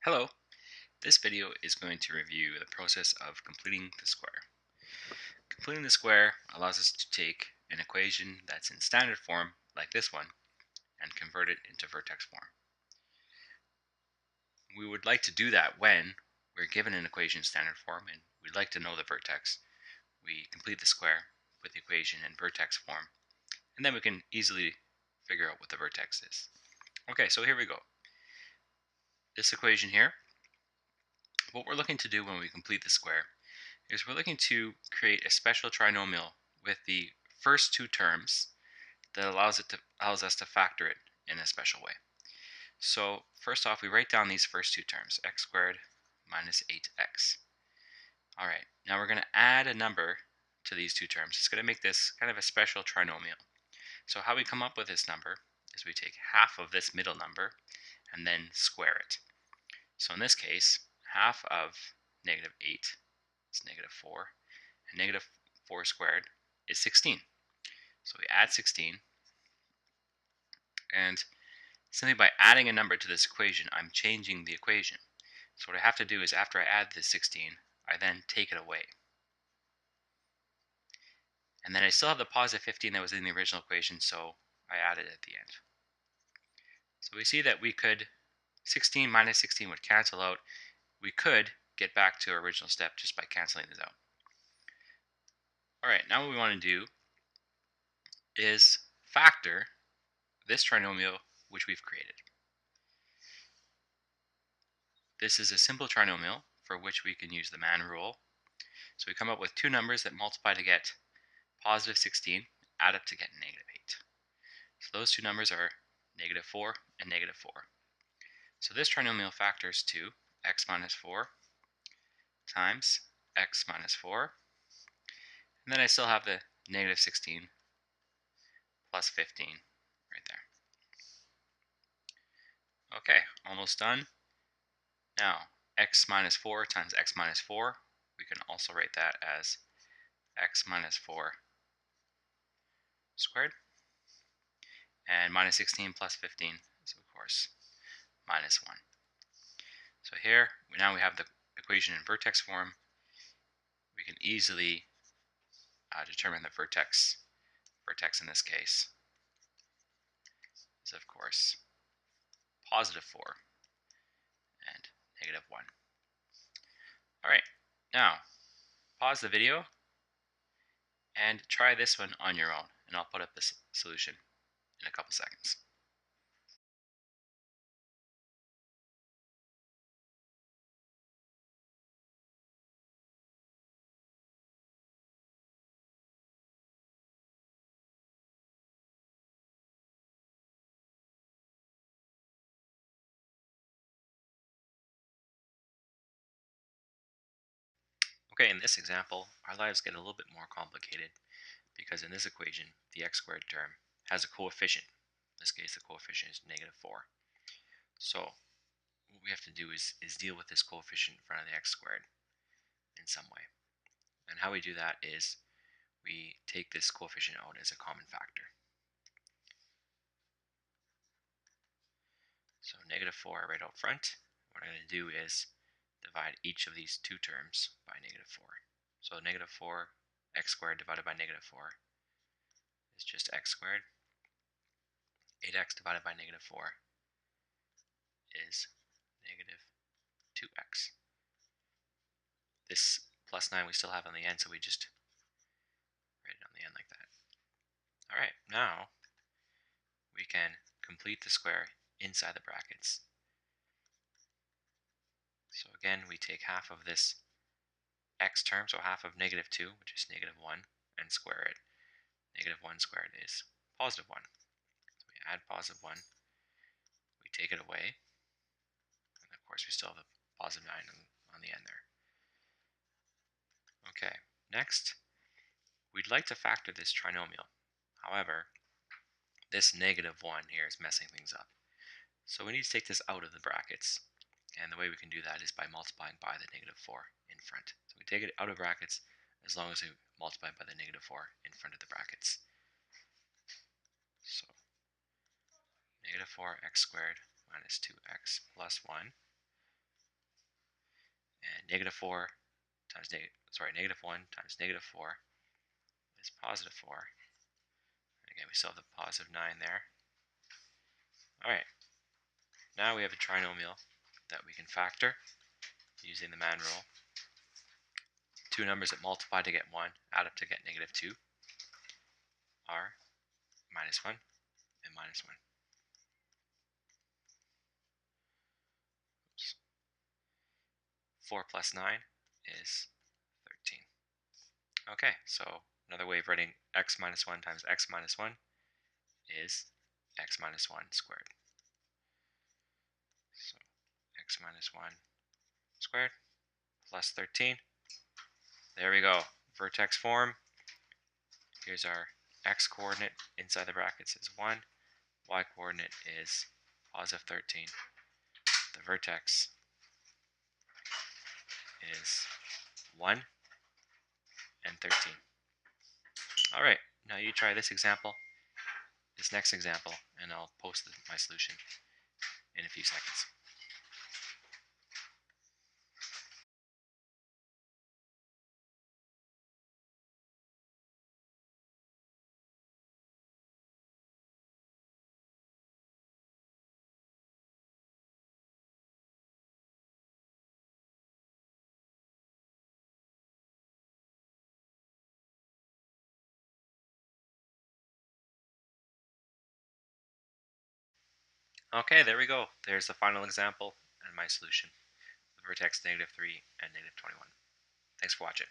Hello, this video is going to review the process of completing the square. Completing the square allows us to take an equation that's in standard form, like this one, and convert it into vertex form. We would like to do that when we're given an equation in standard form and we'd like to know the vertex. We complete the square, put the equation in vertex form, and then we can easily figure out what the vertex is. Okay, so here we go. This equation here, what we're looking to do when we complete the square is we're looking to create a special trinomial with the first two terms that allows us to factor it in a special way. So first off, we write down these first two terms, x squared minus 8x. All right, now we're going to add a number to these two terms. It's going to make this kind of a special trinomial. So how we come up with this number is we take half of this middle number and then square it. So in this case, half of negative 8 is negative 4, and negative 4 squared is 16. So we add 16, and simply by adding a number to this equation, I'm changing the equation. So what I have to do is after I add this 16, I then take it away. And then I still have the positive 15 that was in the original equation, so I add it at the end. So we see that we could, 16 minus 16 would cancel out. We could get back to our original step just by canceling this out. All right, now what we want to do is factor this trinomial which we've created. This is a simple trinomial for which we can use the man rule. So we come up with two numbers that multiply to get positive 16, add up to get negative 8. So those two numbers are negative 4 and negative 4. So this trinomial factors to x minus 4 times x minus 4. And then I still have the negative 16 plus 15 right there. Okay, almost done. Now, x minus 4 times x minus 4, we can also write that as x minus 4 squared. And minus 16 plus 15 is, of course, minus 1. So here, now we have the equation in vertex form. We can easily determine the vertex. Vertex in this case is, of course, positive 4 and negative 1. All right, now pause the video and try this one on your own, and I'll put up this solution in a couple seconds. Okay, in this example, our lives get a little bit more complicated because in this equation, the x squared term has a coefficient. In this case, the coefficient is negative 4. So what we have to do is deal with this coefficient in front of the x squared in some way. And how we do that is we take this coefficient out as a common factor. So negative 4 right out front. What I'm going to do is divide each of these two terms by negative 4. So negative 4 x squared divided by negative 4 is just x squared. 8x divided by negative 4 is negative 2x. This plus 9 we still have on the end, so we just write it on the end like that. All right, now we can complete the square inside the brackets. So again, we take half of this x term, so half of negative 2, which is negative 1, and square it. Negative 1 squared is positive 1. So we add positive 1, we take it away, and of course we still have the positive 9 on the end there. Okay, next, we'd like to factor this trinomial. However, this negative 1 here is messing things up. So we need to take this out of the brackets. And the way we can do that is by multiplying by the negative 4 in front. So we take it out of brackets as long as we multiply by the negative 4 in front of the brackets. So negative 4x squared minus 2x plus 1 And negative 4 times negative 1 times negative 4 is positive 4. Again, we still have the positive 9 there. All right, now we have a trinomial that we can factor using the man rule. Two numbers that multiply to get 1, add up to get negative 2, are minus 1 and minus 1. Oops. 4 plus 9 is 13. Okay, so another way of writing x minus 1 times x minus 1 is x minus 1 squared. So x minus 1 squared plus 13. There we go. Vertex form. Here's our x coordinate inside the brackets is 1. Y coordinate is positive 13. The vertex is 1 and 13. All right, now you try this next example, and I'll post my solution in a few seconds. Okay, there we go. There's the final example and my solution. The vertex -3 and -21. Thanks for watching.